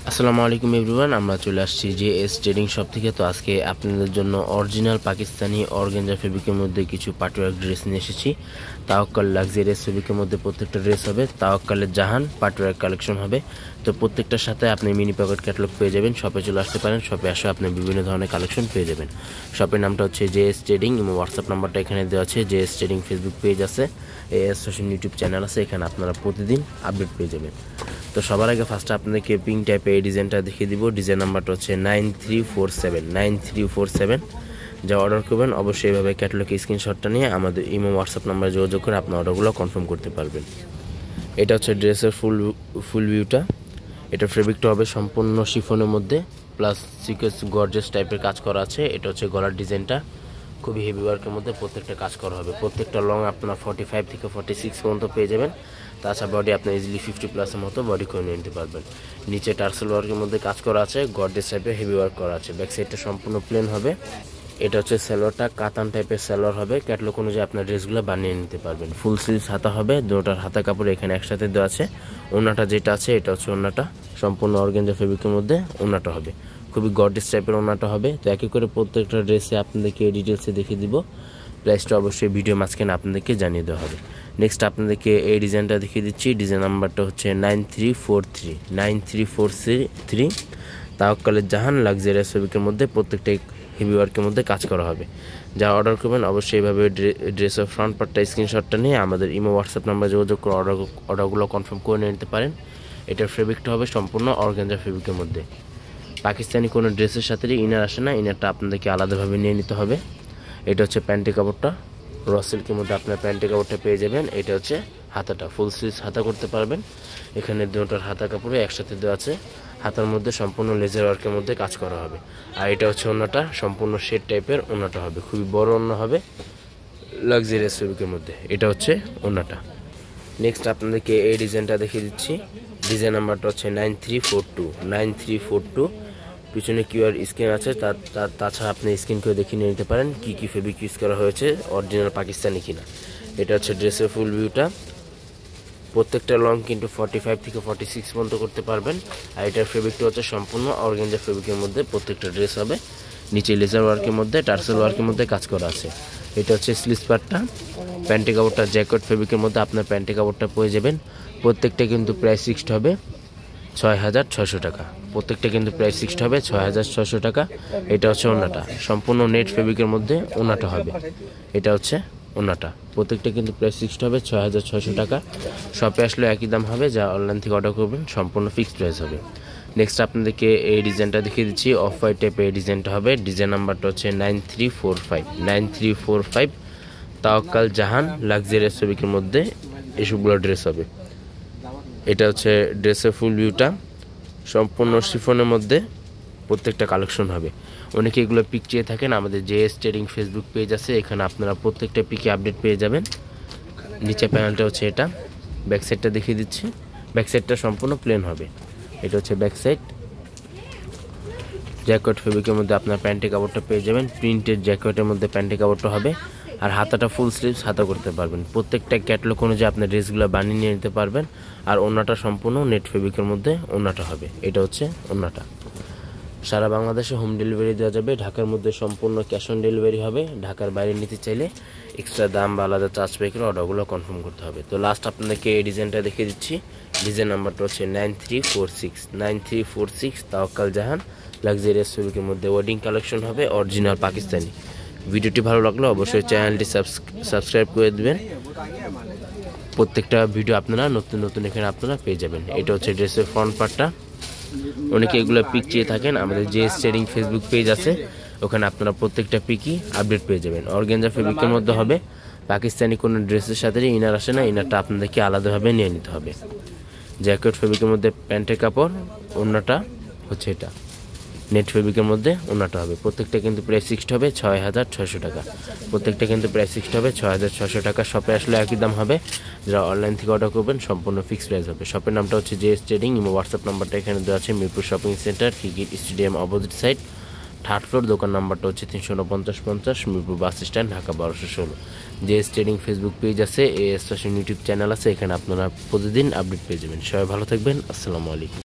আসসালামু আলাইকুম এভরিওয়ান, আমরা চলে আসছি জেএস ট্রেডিং শপ থেকে। তো আজকে আপনাদের জন্য অরিজিনাল পাকিস্তানি অর্গানজা ফেব্রিকের মধ্যে কিছু পাটওয়ার্ক ড্রেস নিয়ে এসেছি। তাওয়াক্কাল লাক্সারিয়াস ফেব্রিকের মধ্যে প্রত্যেকটা ড্রেস হবে। তাওয়াক্কালের জাহান পাটওয়ার্ক কালেকশন হবে। তো প্রত্যেকটার সাথে আপনি মিনি পকেট ক্যাটালগ পেয়ে যাবেন। শপে চলে আসতে পারেন, শপে আসে আপনি বিভিন্ন ধরনের কালেকশন পেয়ে যাবেন। শপের নামটা হচ্ছে জেএস ট্রেডিং এবং হোয়াটসঅ্যাপ নাম্বারটা এখানে দেওয়া আছে। জেএস ট্রেডিং ফেসবুক পেজ আছে, এএস ফ্যাশন ইউটিউব চ্যানেল আছে, এখানে আপনারা প্রতিদিন আপডেট পেয়ে যাবেন। তো সবার আগে ফার্স্টে আপনাদেরকে পিঙ্ক টাইপের এই ডিজাইনটা দেখিয়ে দিব। ডিজাইন নাম্বারটা হচ্ছে 9347 যা অর্ডার করবেন অবশ্যই এইভাবে ক্যাটালগের স্ক্রিনশটটা নিয়ে আমাদের ইমো হোয়াটসঅ্যাপ নাম্বারে যোগাযোগ করে আপনার অর্ডারগুলো কনফার্ম করতে পারবেন। এটা হচ্ছে ড্রেসের ফুল ভিউটা। এটা ফেব্রিকটা হবে সম্পূর্ণ শিফনের মধ্যে প্লাস সিকোয়েন্স গর্জিয়াস টাইপের কাজ করা আছে। এটা হচ্ছে গলার ডিজাইনটা খুবই হেভি ওয়ার্কের মধ্যে প্রত্যেকটা কাজ করা হবে। প্রত্যেকটা লং আপনার 45 থেকে 46 পর্যন্ত পেয়ে যাবেন। তাছাড়া বডি আপনি ইজিলি 50+ মতো বডি করে নিতে পারবেন। নিচে টার্সেল ওয়ার্কের মধ্যে কাজ করা আছে, গর্জিয়াস টাইপের হেভি ওয়ার্ক করা আছে। ব্যাক সাইডটা সম্পূর্ণ প্লেন হবে। এটা হচ্ছে সালোয়ারটা কাতান টাইপের সালোয়ার হবে। ক্যাটালগ অনুযায়ী আপনার ড্রেসগুলো বানিয়ে নিতে পারবেন। ফুল স্লিভস হাতা হবে, দুটোটার হাতা কাপড় এখানে একসাথে দেওয়া আছে। ওড়নাটা যেটা আছে এটা হচ্ছে ওড়নাটা সম্পূর্ণ অর্গানজা ফেব্রিকের মধ্যে ওড়নাটা হবে, খুবই গর্জিয়াস টাইপের ওড়নাটা হবে। তো একই করে প্রত্যেকটা ড্রেসে আপনাদেরকে ডিটেলসে দেখিয়ে দিব। প্রাইসটা অবশ্যই ভিডিও মাঝখানে আপনাদেরকে জানিয়ে দেওয়া হবে। নেক্সট আপনাদেরকে এই ডিজাইনটা দেখিয়ে দিচ্ছি। ডিজাইন নাম্বারটা হচ্ছে 9343 তাওয়াক্কালের জাহান লাক্সারিয়াস ফেব্রিকের মধ্যে প্রত্যেকটা হেভি ওয়ার্কের মধ্যে কাজ করা হবে। যা অর্ডার করবেন অবশ্যই এইভাবে ড্রেসের ফ্রন্ট পার্টটা স্ক্রিনশটটা নিয়ে আমাদের ইমো হোয়াটসঅ্যাপ নাম্বারে যোগাযোগ করে অর্ডারগুলো কনফার্ম করে নিতে পারেন। এটার ফেব্রিকটা হবে সম্পূর্ণ অর্গানজা ফেব্রিকের মধ্যে। পাকিস্তানি কোনো ড্রেসের সাথে ইনার আসে না, ইনারটা আপনাদেরকে আলাদাভাবে নিয়ে নিতে হবে। এটা হচ্ছে প্যান্টি কাপড়টা, র সিল্কের মধ্যে আপনার প্যান্টি কাপড়টা পেয়ে যাবেন। এটা হচ্ছে হাতাটা, ফুল স্লিভস হাতা করতে পারবেন। এখানে দুটোর হাতা কাপড়ে একসাথে দেওয়া আছে। হাতার মধ্যে সম্পূর্ণ লেজার ওয়ার্কের মধ্যে কাজ করা হবে। আর এটা হচ্ছে ওড়নাটা সম্পূর্ণ শেড টাইপের ওড়নাটা হবে, খুবই বড় ওড়না হবে লাক্সারিয়াস ফেব্রিকের মধ্যে। এটা হচ্ছে ওড়নাটা। নেক্সট আপনাদেরকে এই ডিজাইনটা দেখিয়ে দিচ্ছি। ডিজাইন নাম্বারটা হচ্ছে 9342 পিছনে কিউআর স্ক্রিন আছে। তাছাড়া আপনি স্ক্রিন করে দেখে নিতে পারেন কি কি ফেব্রিক ইউজ করা হয়েছে, অরিজিনাল পাকিস্তানি কিনা। এটা হচ্ছে ড্রেসের ফুল ভিউটা। প্রত্যেকটা লং কিন্তু 45 থেকে 46 পর্যন্ত করতে পারবেন। আর এটার ফেব্রিকটা হচ্ছে সম্পূর্ণ অর্গানজা ফেব্রিকের মধ্যে প্রত্যেকটা ড্রেস হবে। নিচে লেজার ওয়ার্কের মধ্যে টার্সেল ওয়ার্কের মধ্যে কাজ করা আছে। এটা হচ্ছে স্লিভস পার্টটা। প্যান্টি কাপড়টা জ্যাকেট ফেব্রিকের মধ্যে আপনার প্যান্টি কাপড়টা পেয়ে যাবেন। প্রত্যেকটা কিন্তু প্রাইস ফিক্সড হবে 6600 টাকা। প্রত্যেকটা কিন্তু প্রাইস ফিক্সড হবে 6600 টাকা। এটা হচ্ছে ওড়নাটা সম্পূর্ণ নেট ফেব্রিকের মধ্যে ওড়নাটা হবে। এটা হচ্ছে ওড়নাটা। প্রত্যেকটা কিন্তু প্রাইস ফিক্সড হবে 6600 টাকা। শপে আসলে একই দাম হবে, যা অনলাইন থেকে অর্ডার করবেন সম্পূর্ণ ফিক্সড প্রাইস হবে। নেক্সট আপনাদেরকে এই ডিজাইনটা দেখিয়ে দিচ্ছি। অফ হোয়াইট টাইপের এই ডিজাইনটা হবে। ডিজাইন নাম্বারটা হচ্ছে 9345 তাওয়াক্কাল জাহান লাক্সারিয়াস ফেব্রিকের মধ্যে এসবগুলো ড্রেস হবে। এটা হচ্ছে ড্রেসের ফুল ভিউটা, সম্পূর্ণ শিফনের মধ্যে প্রত্যেকটা কালেকশন হবে। অনেকে এগুলো পিক চেয়ে থাকেন, আমাদের জেএস ট্রেডিং ফেসবুক পেজ আছে, এখানে আপনারা প্রত্যেকটা পিকে আপডেট পেয়ে যাবেন। নিচে প্যানেলটা হচ্ছে এটা। ব্যাক সাইডটা দেখিয়ে দিচ্ছি। ব্যাক সাইডটা সম্পূর্ণ প্লেন হবে। এটা হচ্ছে ব্যাক সাইড। জ্যাকেট ফেব্রিকের মধ্যে আপনার প্যান্টি কাপড়টা পেয়ে যাবেন। প্রিন্টেড জ্যাকেটের মধ্যে প্যান্টি কাপড়টা হবে। আর হাতাটা ফুল স্লিভস হাতা করতে পারবেন। প্রত্যেকটা ক্যাটালগ অনুযায়ী আপনার ড্রেসগুলো বানিয়ে নিয়ে নিতে পারবেন। আর ওড়নাটা সম্পূর্ণ নেট ফেব্রিকের মধ্যে ওড়নাটা হবে। এটা হচ্ছে ওড়নাটা। সারা বাংলাদেশে হোম ডেলিভারি দেওয়া যাবে। ঢাকার মধ্যে সম্পূর্ণ ক্যাশ অন ডেলিভারি হবে। ঢাকার বাইরে নিতে চাইলে এক্সট্রা দাম বা আলাদা চার্জ পে করে অর্ডারগুলো কনফার্ম করতে হবে। তো লাস্ট আপনাদেরকে এই ডিজাইনটা দেখিয়ে দিচ্ছি। ডিজাইন নাম্বারটা হচ্ছে 9346 তাওয়াক্কাল জাহান লাক্সারিয়াস ফেব্রিকের মধ্যে ওয়েডিং কালেকশন হবে, অরিজিনাল পাকিস্তানি। ভিডিওটি ভালো লাগলে অবশ্যই চ্যানেলটি সাবস্ক্রাইব করে দেবেন। প্রত্যেকটা ভিডিও আপনারা নতুন এখানে আপনারা পেয়ে যাবেন। এটা হচ্ছে ড্রেসের ফ্রন্ট পার্টটা। অনেকে এগুলো পিক চেয়ে থাকেন, আমাদের জেএস ট্রেডিং ফেসবুক পেজ আছে, ওখানে আপনারা প্রত্যেকটা পিকই আপডেট পেয়ে যাবেন। অর্গানজা ফেব্রিকের মধ্যে হবে। পাকিস্তানি কোনো ড্রেসের সাথে ইনার আসে না, ইনারটা আপনাদেরকে আলাদাভাবে নিয়ে নিতে হবে। জ্যাকেট ফেব্রিকের মধ্যে প্যান্টের কাপড়, ওড়নাটা হচ্ছে এটা নেট ফেব্রিকের মধ্যে ওড়নাটা হবে। প্রত্যেকটা কিন্তু প্রাইস ফিক্সড হবে 6600 টাকা। প্রত্যেকটা কিন্তু প্রাইস ফিক্সড হবে 6600 টাকা। শপে আসলে একই দাম হবে, যারা অনলাইন থেকে অর্ডার করবেন সম্পূর্ণ ফিক্সড প্রাইস হবে। শপের নামটা হচ্ছে জেএস ট্রেডিং। এবং হোয়াটসঅ্যাপ নাম্বারটা এখানে দেওয়া আছে। Mirpur shopping centre, cricket stadium opposite side, 3rd floor. দোকান নাম্বারটা হচ্ছে 34950 Mirpur bus stand, Dhaka 1216। JS trading Facebook page আছে, এএস ফ্যাশন ইউটিউব চ্যানেল আছে, এখানে আপনারা প্রতিদিন আপডেট পেয়ে যাবেন। সবাই ভালো থাকবেন। আসসালামু আলাইকুম।